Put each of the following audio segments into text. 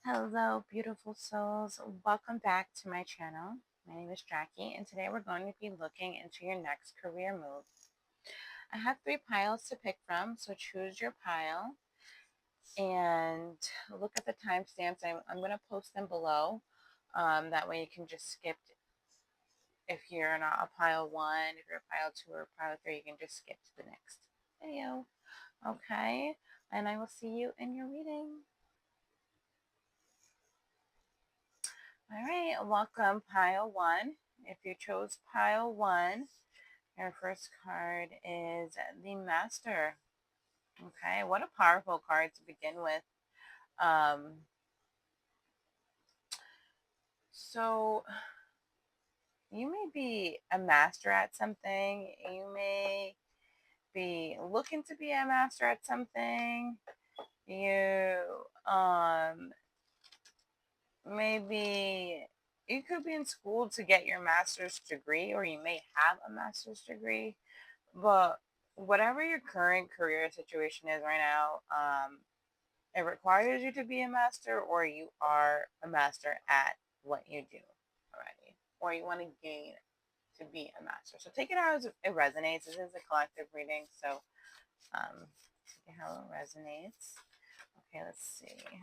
Hello, beautiful souls. Welcome back to my channel. My name is Jackie, and today we're going to be looking into your next career move. I have 3 piles to pick from, so choose your pile and look at the timestamps. I'm going to post them below. That way you can just skip. If you're not a pile 1, if you're a pile 2 or pile 3, you can just skip to the next video. Okay, and I will see you in your reading. All right, welcome pile 1. If you chose pile 1, your first card is the Master. Okay, what a powerful card to begin with. So you may be a master at something. You may be looking to be a master at something. You maybe you could be in school to get your master's degree, or you may have a master's degree. But whatever your current career situation is right now, it requires you to be a master, or you are a master at what you do already, or you want to gain to be a master. So take it out as it resonates. This is a collective reading, so take it how it resonates. Okay, let's see.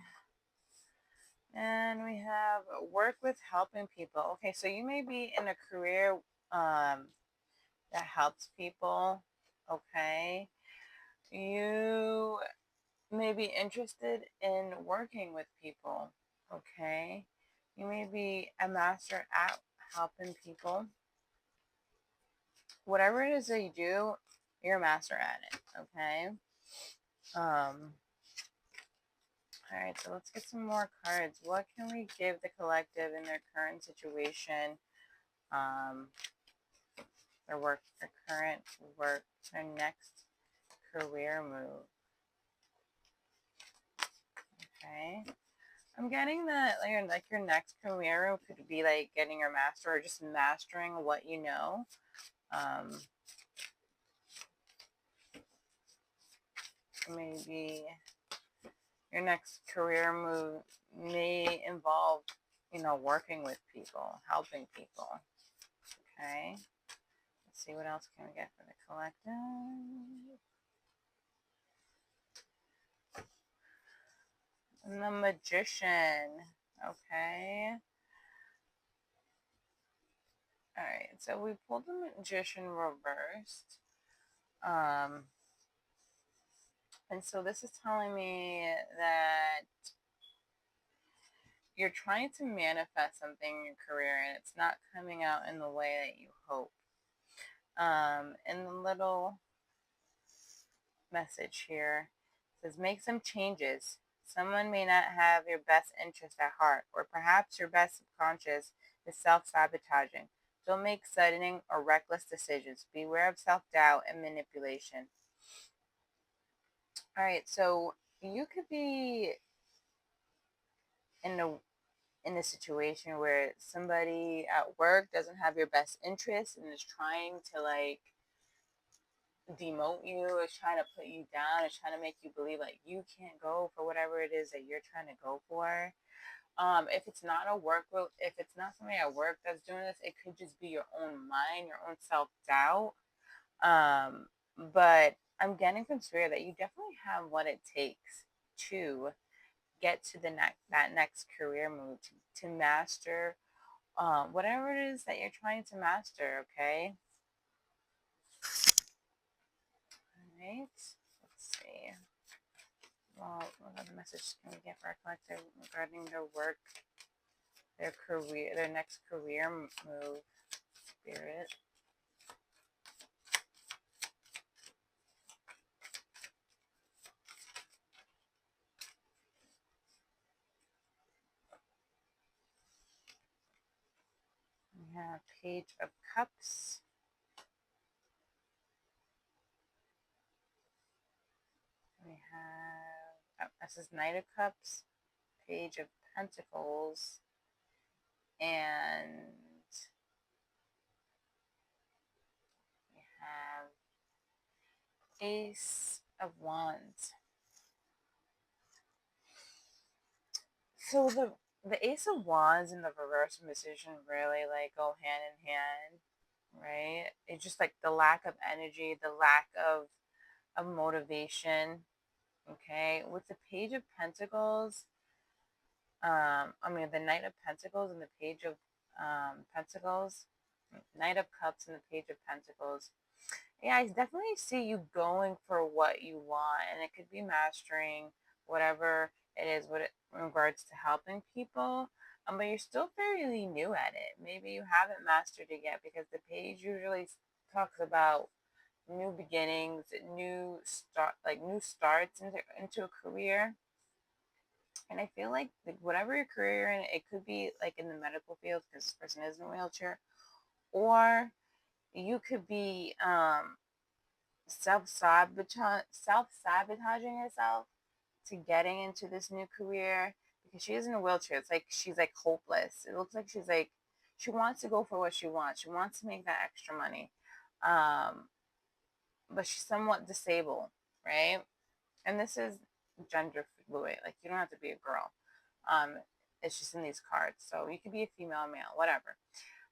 And we have work with helping people. Okay, so you may be in a career that helps people. Okay, you may be interested in working with people. Okay, you may be a master at helping people. Whatever it is that you do, you're a master at it. Okay. All right, so let's get some more cards. What can we give the collective in their current situation? Their work, their current work, their next career move. Okay. I'm getting that like your next career could be like getting your master or just mastering what you know. Maybe your next career move may involve, working with people, helping people. Okay. Let's see what else can we get for the collective. And the Magician. Okay. All right. So we pulled the Magician reversed. And so this is telling me that you're trying to manifest something in your career and it's not coming out in the way that you hope. And the little message here says, make some changes. Someone may not have your best interest at heart, or perhaps your best subconscious is self-sabotaging. Don't make sudden or reckless decisions. Beware of self-doubt and manipulation. All right, so you could be in a situation where somebody at work doesn't have your best interest and is trying to like demote you, is trying to put you down, is trying to make you believe like you can't go for whatever it is that you're trying to go for. If it's not if it's not somebody at work that's doing this, it could just be your own mind, your own self-doubt. But I'm getting from Spirit that you definitely have what it takes to get to that next career move, to master whatever it is that you're trying to master. Okay. All right. Let's see. Well, what other message can we get for our collective regarding their work, their career, their next career move? Spirit. We have Page of Cups. We have, this is Knight of Cups, Page of Pentacles, and we have Ace of Wands. So the Ace of Wands and the Reverse Magician really like go hand in hand, right? It's just like the lack of energy, the lack of motivation. Okay, with the Page of Pentacles, I mean the Knight of Pentacles and the Page of Pentacles, Knight of Cups and the Page of Pentacles. Yeah, I definitely see you going for what you want, and it could be mastering whatever it is, what it, in regards to helping people. But you're still fairly new at it. Maybe you haven't mastered it yet because the page usually talks about new beginnings, new starts into a career. And I feel like whatever your career you're in, it could be like in the medical field because this person is in a wheelchair, or you could be self sabotaging herself to getting into this new career because she is in a wheelchair. It's like she's like hopeless. It looks like she's like she wants to go for what she wants. She wants to make that extra money. Um, but she's somewhat disabled, right? And this is gender fluid. Like you don't have to be a girl. Um, it's just in these cards. So you could be a female, male, whatever.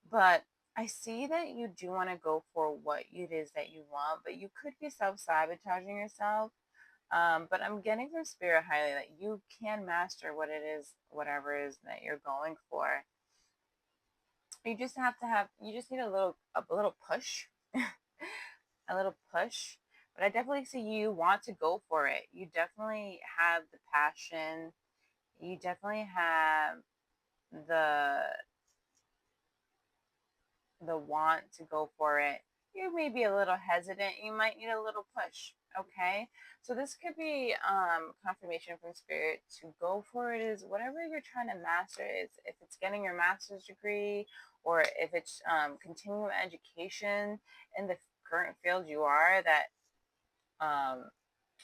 But I see that you do want to go for what it is that you want, but you could be self sabotaging yourself. But I'm getting from Spirit highly that you can master what it is, whatever it is that you're going for. You just need a little push, a little push. But I definitely see you want to go for it. You definitely have the passion. You definitely have the the want to go for it. You may be a little hesitant. You might need a little push. Okay. So this could be confirmation from spirit to go for it is whatever you're trying to master is, if it's getting your master's degree or if it's continuing education in the current field you are that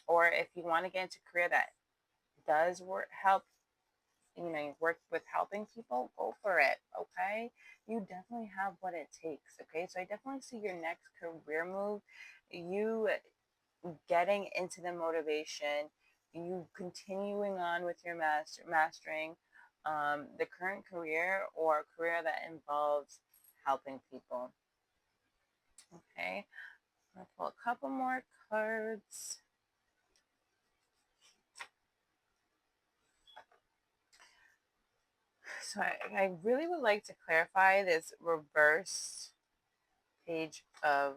or if you want to get into a career that does help, you work with helping people, go for it. Okay, you definitely have what it takes. Okay, so I definitely see your next career move, you getting into the motivation, you continuing on with your mastering the current career or a career that involves helping people. Okay, I'm gonna pull a couple more cards. So I really would like to clarify this reverse Page of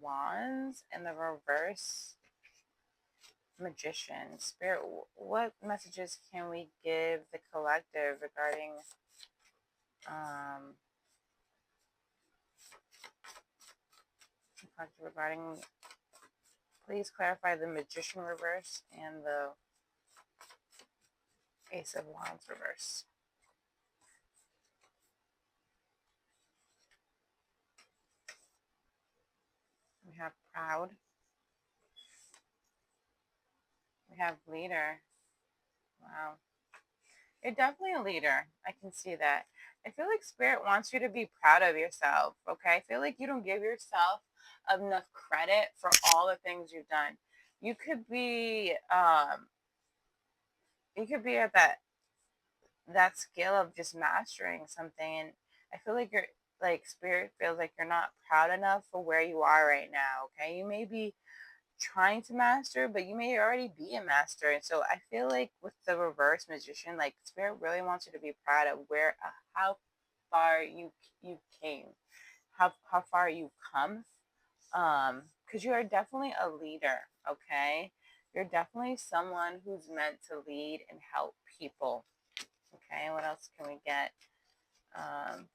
Wands and the reverse Magician. Spirit, what messages can we give the collective um regarding please clarify the Magician reverse and the Ace of Wands reverse. We have Proud. We have Leader. Wow. You're definitely a leader. I can see that. I feel like Spirit wants you to be proud of yourself. Okay. I feel like you don't give yourself enough credit for all the things you've done. You could be at that skill of just mastering something, and I feel like you're like spirit feels like you're not proud enough for where you are right now. Okay. You may be trying to master, but you may already be a master. And so I feel like with the reverse magician, like spirit really wants you to be proud of how far you came, how far you've come. Because you are definitely a leader. Okay, you're definitely someone who's meant to lead and help people. Okay, what else can we get? Um,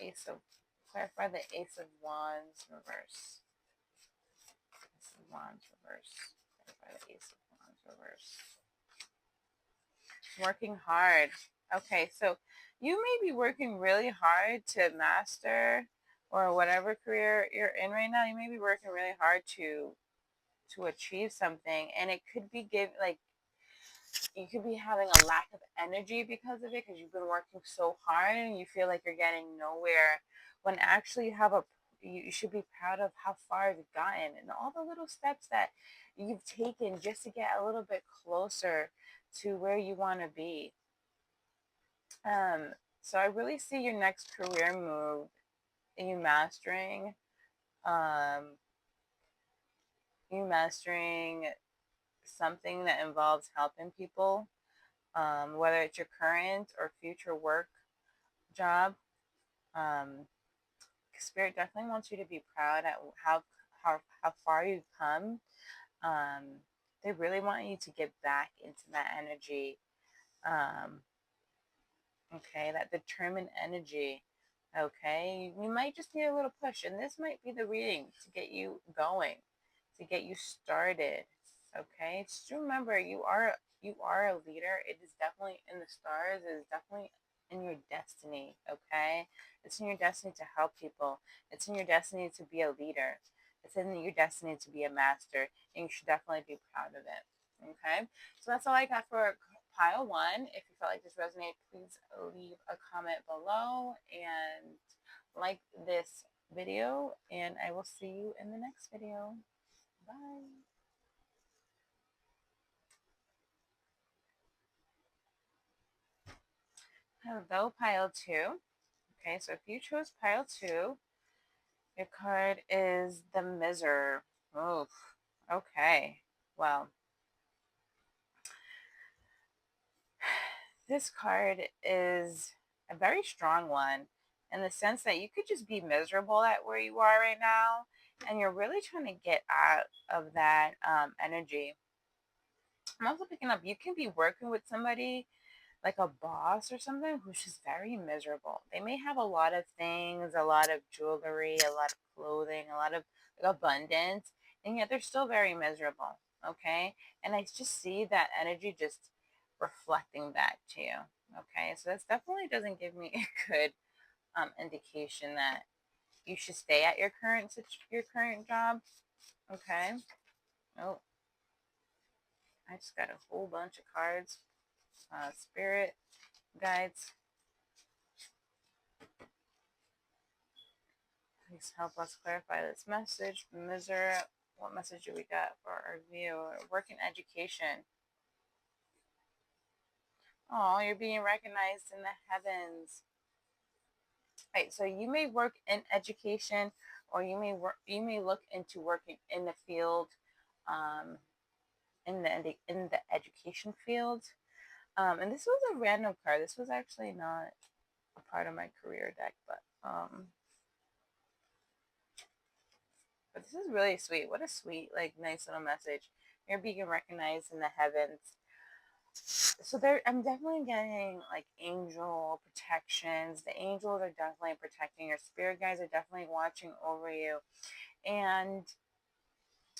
Ace of clarify the Ace of Wands reverse. Ace of Wands reverse. Clarify the Ace of Wands reverse. Working hard. Okay, so you may be working really hard to master or whatever career you're in right now. You may be working really hard to achieve something, and it could be you could be having a lack of energy because of it because you've been working so hard and you feel like you're getting nowhere when actually you should be proud of how far you've gotten and all the little steps that you've taken just to get a little bit closer to where you want to be. So I really see your next career move, you mastering, um, you mastering something that involves helping people, whether it's your current or future work job. Um, Spirit definitely wants you to be proud at how far you've come. Um, they really want you to get back into that energy. Um, okay, that determined energy. Okay, you might just need a little push, and this might be the reading to get you going, to get you started. Okay, just remember you are a leader. It is definitely in the stars. It is definitely in your destiny. Okay, it's in your destiny to help people. It's in your destiny to be a leader. It's in your destiny to be a master, and you should definitely be proud of it. Okay, so that's all I got for pile one. If you felt like this resonated, please leave a comment below and like this video, and I will see you in the next video. Bye. Hello, pile two. Okay, so if you chose pile two, your card is the Miser. Oof. Okay. Well, this card is a very strong one in the sense that you could just be miserable at where you are right now, and you're really trying to get out of that energy. I'm also picking up you can be working with somebody like a boss or something who's just very miserable. They may have a lot of things, a lot of jewelry, a lot of clothing, a lot of like, abundance, and yet they're still very miserable. Okay. And I just see that energy just reflecting back to you. Okay. So this definitely doesn't give me a good indication that you should stay at your current job. Okay. Oh, I just got a whole bunch of cards. Spirit guides, please help us clarify this message. Miser, what message do we got for our viewer? Work in education. Oh, you're being recognized in the heavens. Right, so you may work in education, or you may look into working in the field, um, in the education field. And this was a random card. This was actually not a part of my career deck, but this is really sweet. What a sweet, like, nice little message. You're being recognized in the heavens. So there, I'm definitely getting like angel protections. The angels are definitely protecting your spirit guides are definitely watching over you, and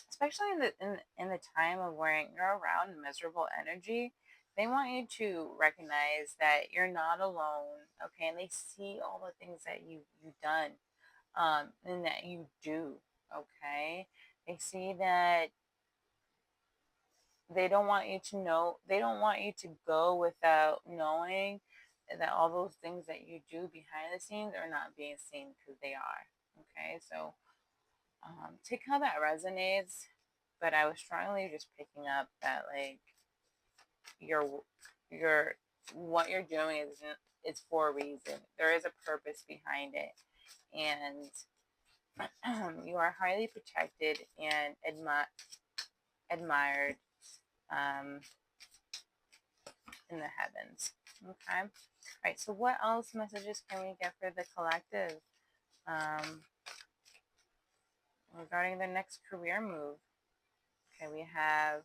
especially in the time of where you're around miserable energy, they want you to recognize that you're not alone. Okay, and they see all the things that you've done, and that you do. Okay, they see that they don't want you to go without knowing that all those things that you do behind the scenes are not being seen, because they are. Okay, so take how that resonates, but I was strongly just picking up that, like, your your what you're doing is for a reason. There is a purpose behind it, and you are highly protected and admired, um, in the heavens. Okay. All right. So, what else messages can we get for the collective, um, regarding the next career move? Okay, we have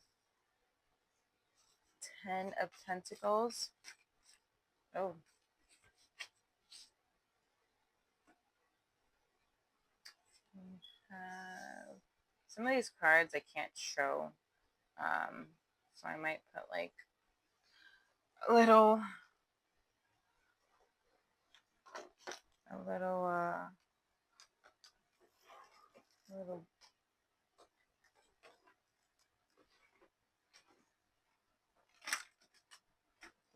10 of Pentacles. Oh, we have some of these cards I can't show, so I might put like a little, a little, little,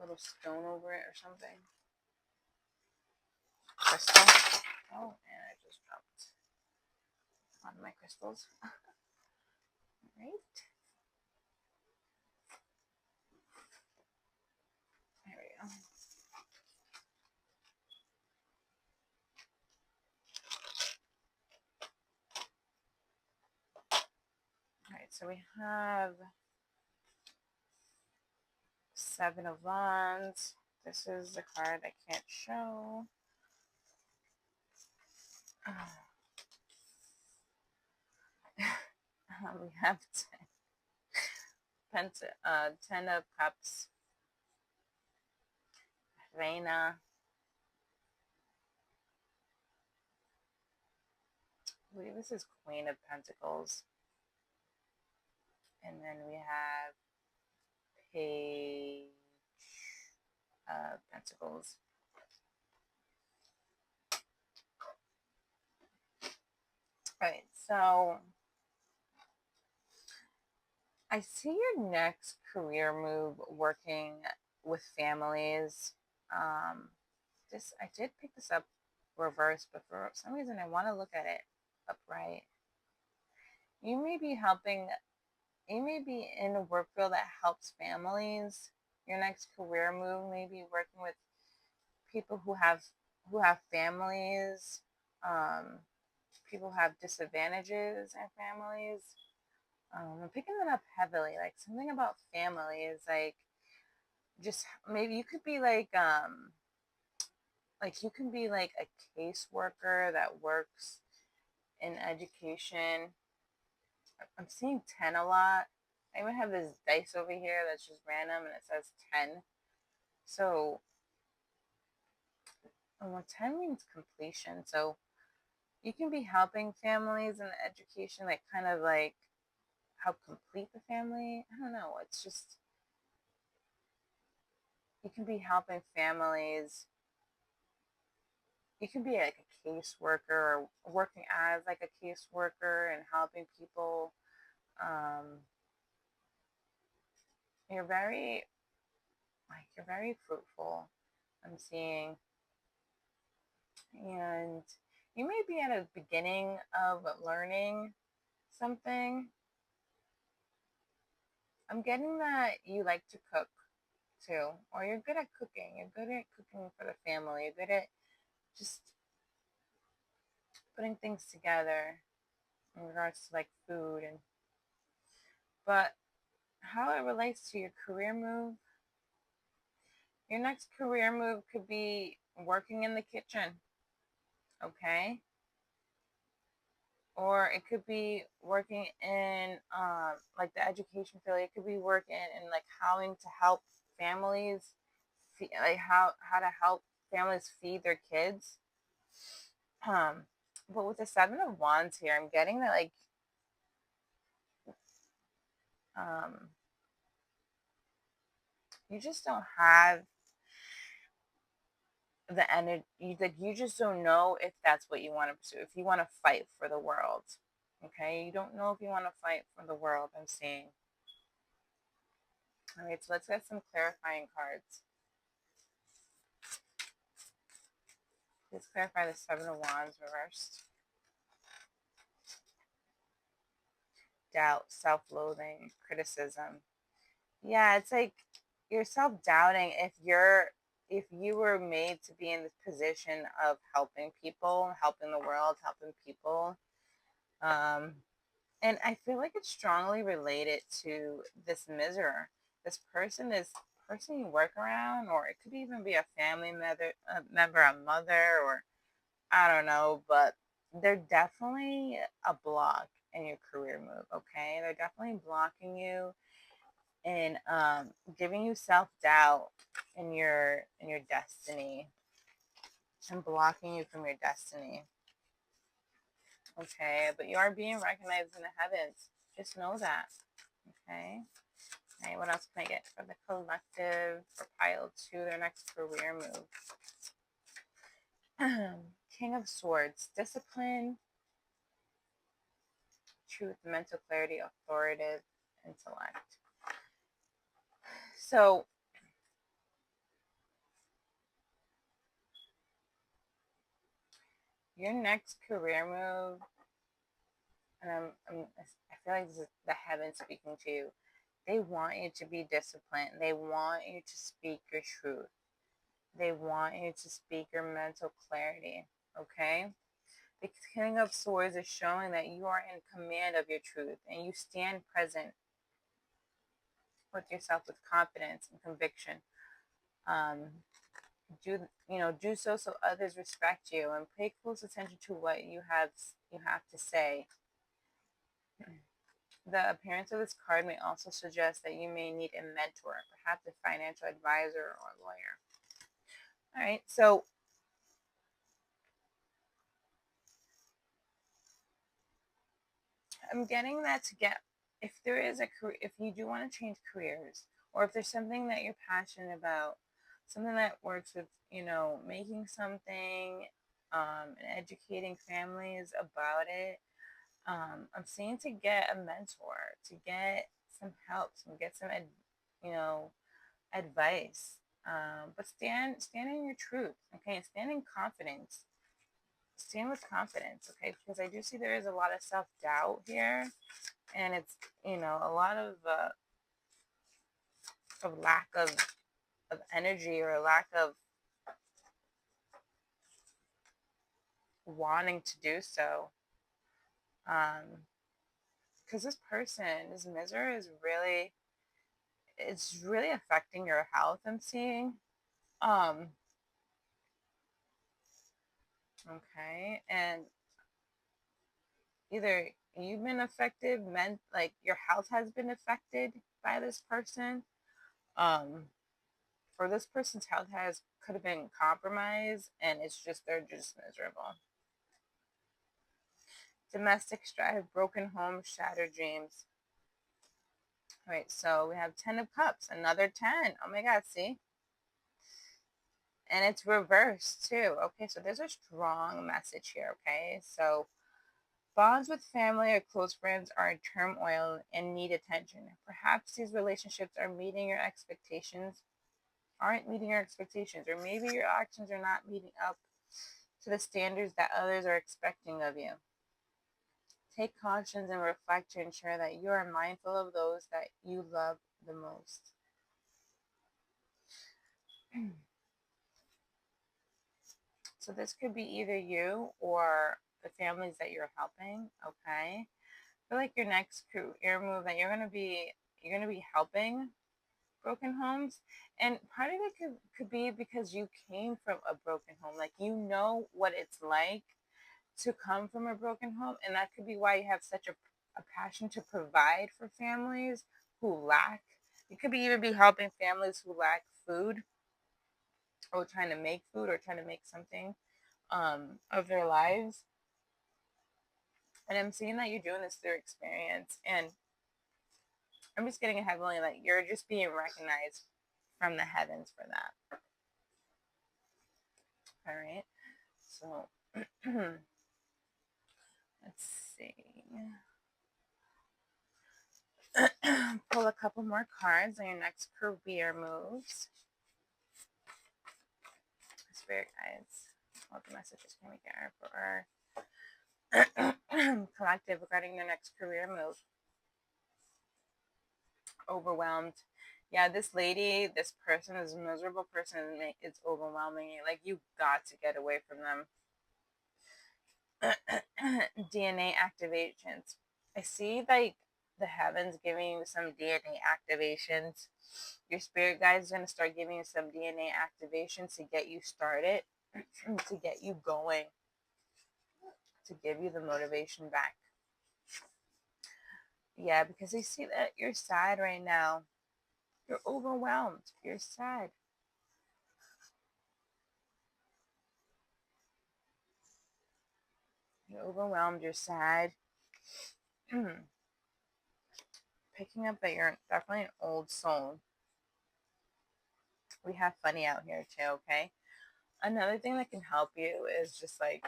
little stone over it or something. Crystal. Oh, and I just dropped one of my crystals. All right. There we go. so we have Seven of Wands. This is the card I can't show. We have Ten of Cups, Reina. I believe this is Queen of Pentacles. And then we have Page of Pentacles. All right, so I see your next career move working with families. I did pick this up reverse, but for some reason I want to look at it upright. You may be in a work field that helps families. Your next career move may be working with people who have families, people who have disadvantages in families. I'm picking that up heavily. Like something about family is like just maybe you could be like you can be like a caseworker that works in education. I'm seeing 10 a lot. I even have this dice over here that's just random and it says 10. So, well, 10 means completion. So you can be helping families in education, like kind of like help complete the family. I don't know. It's just, you can be helping families. You can be like a caseworker or working as like a caseworker and helping people. Um, you're very you're very fruitful. I'm seeing, and you may be at a beginning of learning something. I'm getting that you like to cook too, or you're good at cooking. You're good at cooking for the family. You're good at just putting things together in regards to like food and but how it relates to your career move. Your next career move could be working in the kitchen, okay? Or it could be working in like the education field. It could be working in like how to help families, like how to help families feed their kids. Um, but with the Seven of Wands here, I'm getting that like um, you just don't have the energy. You just don't know if that's what you want to pursue. If you want to fight for the world, okay? You don't know if you want to fight for the world. I'm seeing. All right, so let's get some clarifying cards. Let's clarify the Seven of Wands reversed. Doubt, self-loathing, criticism. Yeah, it's like you're self-doubting if you were made to be in this position of helping people, helping the world, helping people. And I feel like it's strongly related to this misery. This person you work around, or it could even be a family member, a mother, or I don't know, but they're definitely a block in your career move, okay? They're definitely blocking you and giving you self-doubt in your destiny and blocking you from your destiny. Okay, but you are being recognized in the heavens. Just know that. Okay. All right, what else can I get for the collective for pile 2, their next career move? King of Swords, discipline, truth, mental clarity, authoritative, intellect. So your next career move, and I feel like this is the heavens speaking to you. They want you to be disciplined. They want you to speak your truth. They want you to speak your mental clarity. Okay. The King of Swords is showing that you are in command of your truth and you stand present with yourself with confidence and conviction. Do so others respect you, and pay close attention to what you have to say. The appearance of this card may also suggest that you may need a mentor, perhaps a financial advisor or lawyer. All right, so I'm getting that if there is a career, if you do want to change careers, or if there's something that you're passionate about, something that works with, making something, and educating families about it. I'm saying to get a mentor, to get some help, to get some, you know, advice. But stand in your truth, okay? Stand in confidence. Stand with confidence, okay? Because I do see there is a lot of self doubt here, and it's a lot of lack of energy, or a lack of wanting to do so. Because this misery is really affecting your health, I'm seeing. Um, okay, and either you've been affected, meant like your health has been affected by this person, um, or this person's health could have been compromised, and they're just miserable. Domestic strife, broken homes, shattered dreams. All right, so we have 10 of Cups, another 10. Oh my God, see? And it's reversed too. Okay, so there's a strong message here, okay? So bonds with family or close friends are in turmoil and need attention. Perhaps these relationships aren't meeting your expectations, or maybe your actions are not meeting up to the standards that others are expecting of you. Take cautions and reflect to ensure that you are mindful of those that you love the most. So this could be either you or the families that you're helping, okay? I feel like your next career move that you're gonna be helping broken homes, and part of it could be because you came from a broken home, like you know what it's like to come from a broken home, and that could be why you have such a passion to provide for families who lack. You could be even be helping families who lack food, or trying to make food, or trying to make something of their lives. And I'm seeing that you're doing this through experience, and I'm just getting a heavily like you're just being recognized from the heavens for that. All right, so let's see. Pull a couple more cards on your next career moves. Spirit guides, what the messages can we get for our collective regarding their next career move? Overwhelmed. Yeah, this miserable person is overwhelming you. Like, you got to get away from them. DNA activations. I see like the heavens giving you some DNA activations. Your spirit guide is going to start giving you some DNA activations to get you started, to get you going, to give you the motivation back. Yeah, because they see that you're sad right now. You're overwhelmed. You're sad. You're overwhelmed. You're sad. Picking up that you're definitely an old soul. We have funny out here too, okay? Another thing that can help you is just like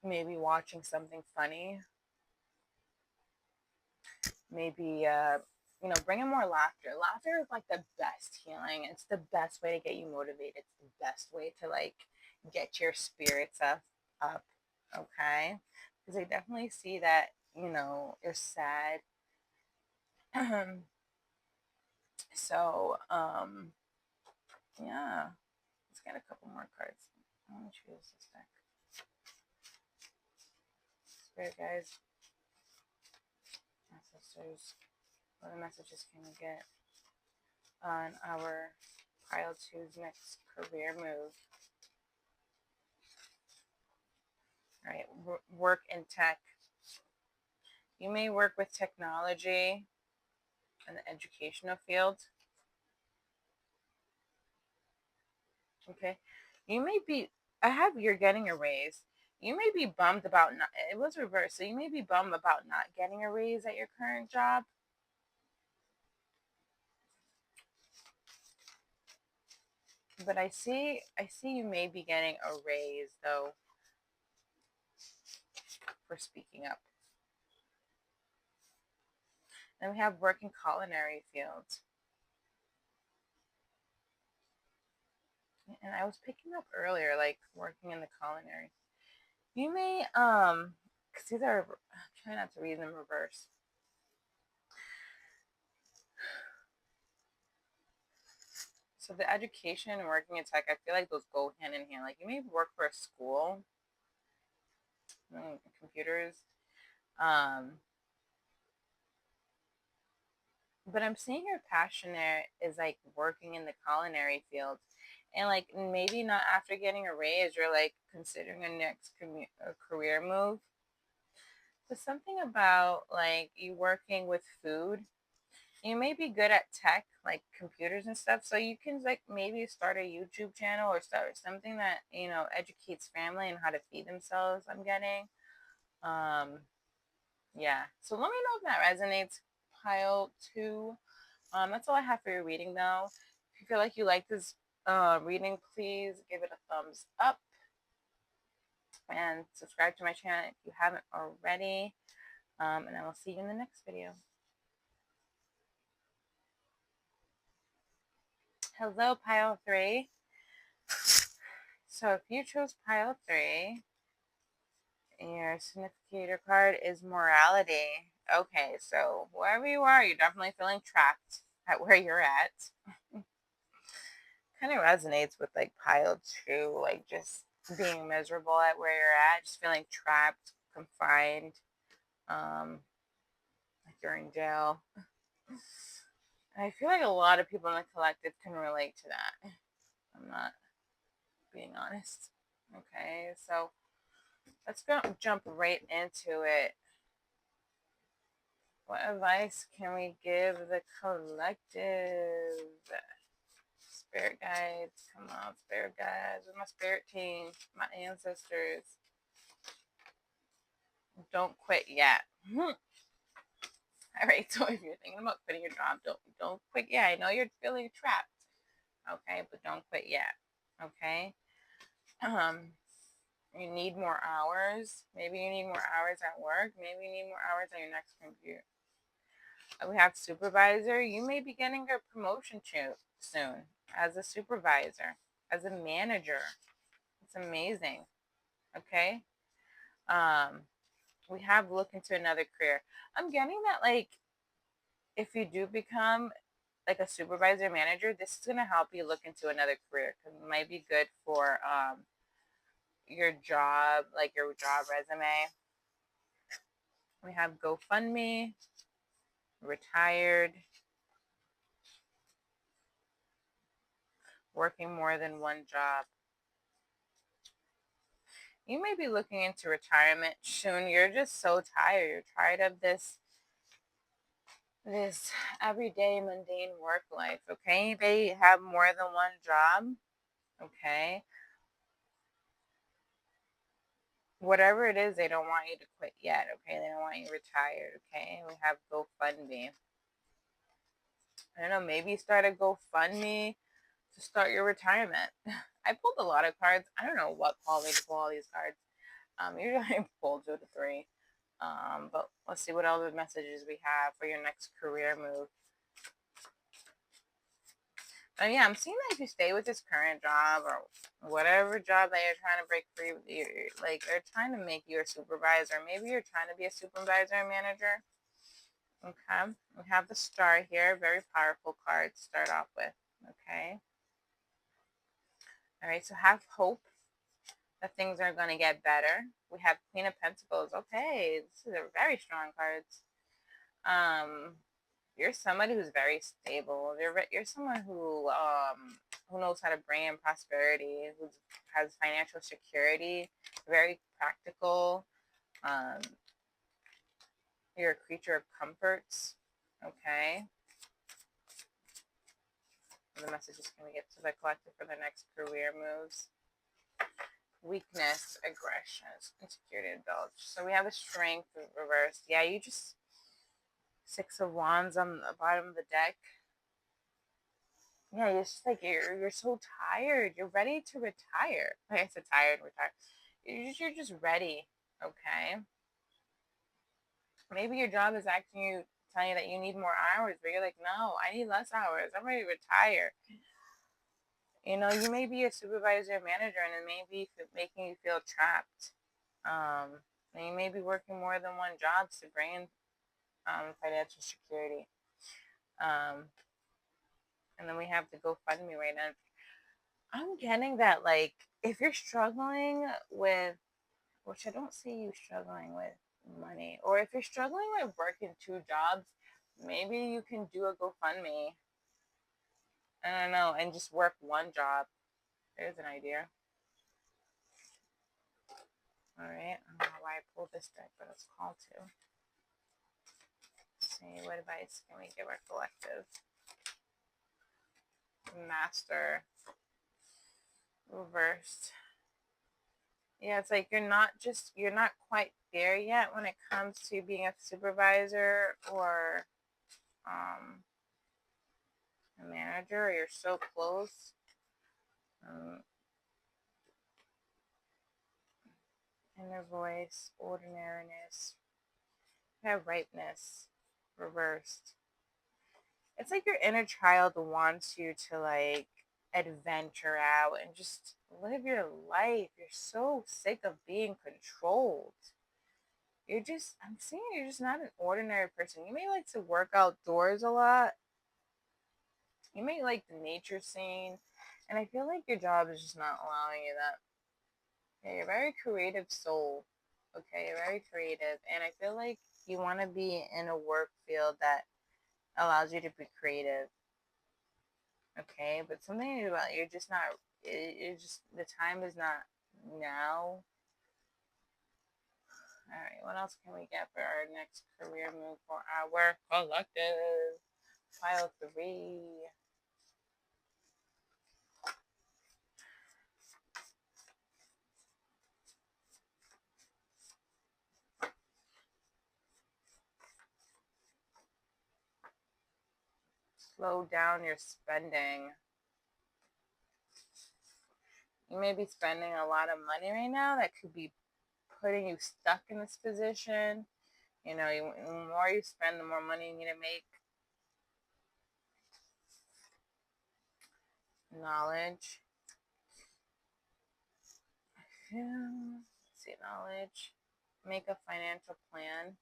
maybe watching something funny. Maybe bring in more laughter. Laughter is like the best healing. It's the best way to get you motivated. It's the best way to like get your spirits up. Okay, because I definitely see that you're sad. So yeah, let's get a couple more cards. I'm gonna choose this deck. Spirit guys, ancestors, what other messages can we get on our pile two's next career move? All right, work in tech. You may work with technology in the educational field. Okay, you may be. You're getting a raise. You may be bummed about not. It was reversed, so you may be bummed about not getting a raise at your current job. But I see you may be getting a raise though for speaking up. Then we have work in culinary fields. And I was picking up earlier, like working in the culinary. You may because these are, try not to read them reverse. So the education and working in tech, I feel like those go hand in hand. Like you may work for a school, computers, but I'm seeing your passion there is like working in the culinary field, and like maybe not after getting a raise, you're like considering a next career move. But something about like you working with food, you may be good at tech, like computers and stuff. So you can like maybe start a YouTube channel or start something that educates family and how to feed themselves. I'm getting, yeah. So let me know if that resonates. Pile two. That's all I have for your reading, though. If you feel like you like this reading, please give it a thumbs up and subscribe to my channel if you haven't already. And I will see you in the next video. Hello, pile three. So if you chose pile three, your significator card is morality. Okay, so wherever you are, you're definitely feeling trapped at where you're at. Kind of resonates with like pile two, like just being miserable at where you're at, just feeling trapped, confined, like you're in jail. I feel like a lot of people in the collective can relate to that. I'm not being honest. Okay, so let's go jump right into it. What advice can we give the collective? Spirit guides, come on, spirit guides, with my spirit team, my ancestors. Don't quit yet. All right, so if you're thinking about quitting your job, don't quit yet. I know you're feeling trapped, okay, but don't quit yet, okay. You need more hours. Maybe you need more hours at work. Maybe you need more hours on your next computer. We have supervisor. You may be getting a promotion soon as a supervisor, as a manager. It's amazing. Okay. We have look into another career. I'm getting that like if you do become like a supervisor manager, this is gonna help you look into another career because it might be good for your job, like your job resume. We have GoFundMe, retired, working more than one job. You may be looking into retirement soon. You're just so tired. You're tired of this everyday mundane work life. Okay, they have more than one job. Okay, whatever it is, they don't want you to quit yet. Okay, they don't want you retired. Okay, we have GoFundMe. I don't know, maybe start a GoFundMe to start your retirement. I pulled a lot of cards. I don't know what called me to pull all these cards. Usually I pull 2 to 3. But let's see what other messages we have for your next career move. Yeah, I'm seeing that if you stay with this current job or whatever job that you're trying to break free, like they're trying to make you a supervisor. Maybe you're trying to be a supervisor and manager. Okay, we have the star here. Very powerful card to start off with. Okay. All right, so have hope. that things are going to get better. We have Queen of Pentacles. Okay, this is a very strong cards. Um, you're somebody who's very stable. You're someone who knows how to bring in prosperity, who has financial security, very practical. Um, you're a creature of comforts. Okay. The messages can we get to the collective for the next career moves? Weakness, aggression, insecurity, indulge. So we have a strength reversed. Yeah, you just Six of Wands on the bottom of the deck. Yeah, it's just like you're so tired. You're ready to retire. Like I said, tired, retire. You're just ready. Okay. Maybe your job is telling you that you need more hours, but you're like, no, I need less hours. I'm ready to retire. You may be a supervisor or manager, and it may be making you feel trapped. And you may be working more than one job to bring in financial security. And then we have the GoFundMe right now. I'm getting that, like, if you're struggling with, which I don't see you struggling with money, or if you're struggling with working two jobs, maybe you can do a GoFundMe. I don't know, and just work one job. There's an idea. All right. I don't know why I pulled this deck, but it's called to. Let's see, what advice can we give our collective? Master. Reversed. Yeah, it's like you're not quite there yet when it comes to being a supervisor or a manager, or you're so close. Inner voice, ordinariness, you have ripeness, reversed. It's like your inner child wants you to like adventure out and just live your life. You're so sick of being controlled. I'm seeing you're just not an ordinary person. You may like to work outdoors a lot. You may like the nature scene. And I feel like your job is just not allowing you that. Yeah, you're a very creative soul. Okay, you're very creative. And I feel like you want to be in a work field that allows you to be creative. Okay, but something about you're just not, it's just, the time is not now. All right, what else can we get for our next career move for our collective? Pile 3. Slow down your spending. You may be spending a lot of money right now that could be putting you stuck in this position. The more you spend, the more money you need to make. Knowledge. Let's see, knowledge. Make a financial plan.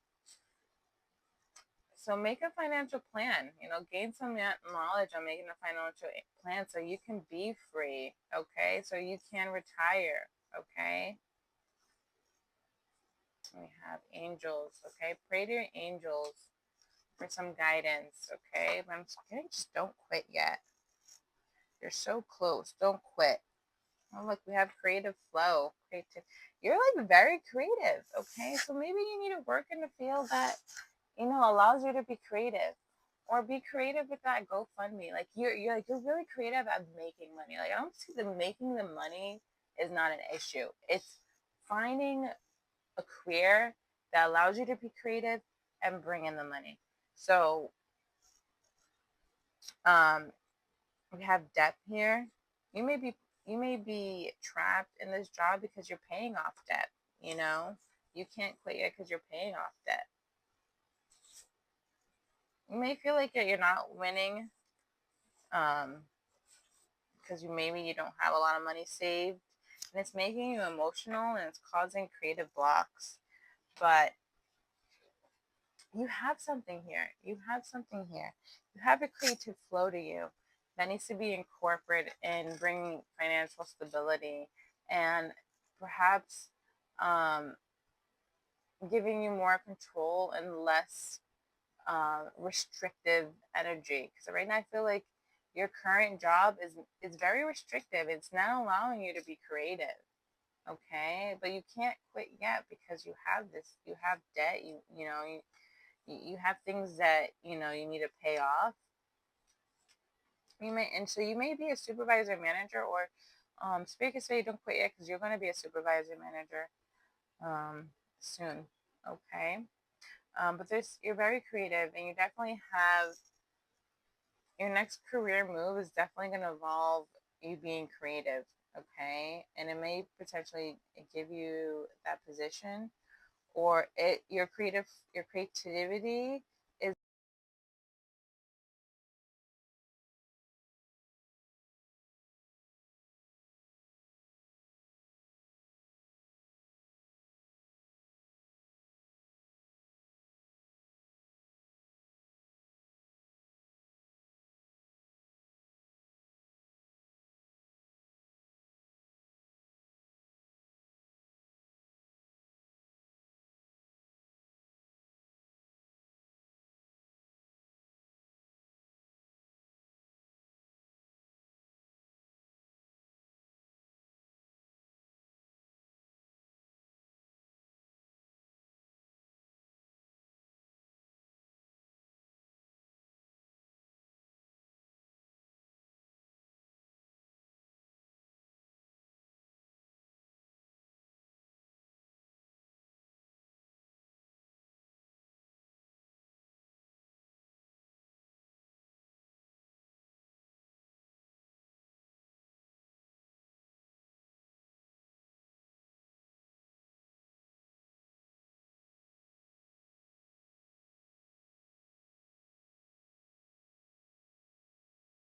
So make a financial plan. Gain some knowledge on making a financial plan so you can be free. Okay, so you can retire. Okay. We have angels. Okay, pray to your angels for some guidance. Okay, but I'm saying just don't quit yet. You're so close. Don't quit. Oh, look, we have creative flow. You're like very creative. Okay, so maybe you need to work in a field that allows you to be creative, or be creative with that GoFundMe. Like you're really creative at making money. Like I don't see the making the money is not an issue. It's finding a career that allows you to be creative and bring in the money. So we have debt here. You may be trapped in this job because you're paying off debt. You can't quit yet because you're paying off debt. You may feel like you're not winning because maybe you don't have a lot of money saved, and it's making you emotional and it's causing creative blocks. But you have something here. You have something here. You have a creative flow to you that needs to be incorporated in bringing financial stability. And perhaps um, giving you more control and less restrictive energy. Because right now I feel like your current job is very restrictive. It's not allowing you to be creative. Okay, but you can't quit yet because you have debt. You have things that you need to pay off. You may be a supervisor manager, or Spirit can say don't quit yet because you're going to be a supervisor manager soon. Okay. But you're very creative, and you definitely have your next career move is definitely going to involve you being creative. Okay, and it may potentially give you that position, or your creativity